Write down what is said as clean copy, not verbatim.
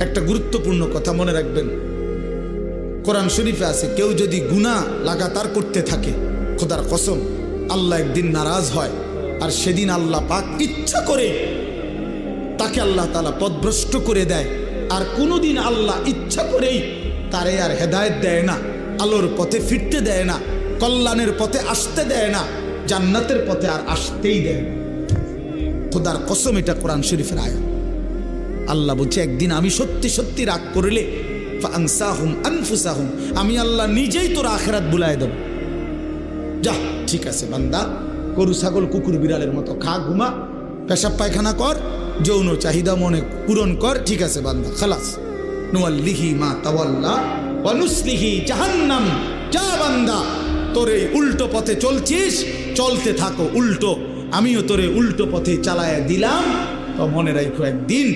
একটা গুরুত্বপূর্ণ কথা মনে রাখবেন, কোরআন শরীফে আছে কেউ যদি গুনাহ লাগাতার করতে থাকে, খোদার কসম আল্লাহ একদিন নারাজ হয়, আর সেদিন আল্লাহ পাক ইচ্ছা করে তাকে আল্লাহ তাআলা পথভ্রষ্ট করে দেয়। আর কোনোদিন আল্লাহ ইচ্ছা করেই তারে আর হেদায়েত দেয় না, আলোর পথে ফিরতে দেয় না, কল্যাণের পথে আসতে দেয় না, জান্নাতের পথে আর আসতেই দেয় না। খোদার কসম, এটা কোরআন শরীফের আয়াত। আল্লাহ বলছে একদিন আমি সত্যি সত্যি রাগ করলে ফাআনসাহুম আনফুসাহুম, আমি আল্লাহ নিজেই তোর আখিরাত ভুলায় দেব। যা ঠিক আছে বান্দা, গরু ছাগল কুকুর বিড়ালের মতো খা, ঘুমা, পেশাব পায়খানা কর, যৌন চাহিদা মনে পূরণ কর, ঠিক আছে বান্দা, খালাস। নুয়াল্লিহি মা তাওয়াল্লা ওয়া নুসলিহি জাহান্নাম। যা বান্দা, তোরে উল্টো পথে চলছিস, চলতে থাকো উল্টো, আমিও তোরে উল্টো পথে চালায়া দিলাম। তো মনে রাখো একদিন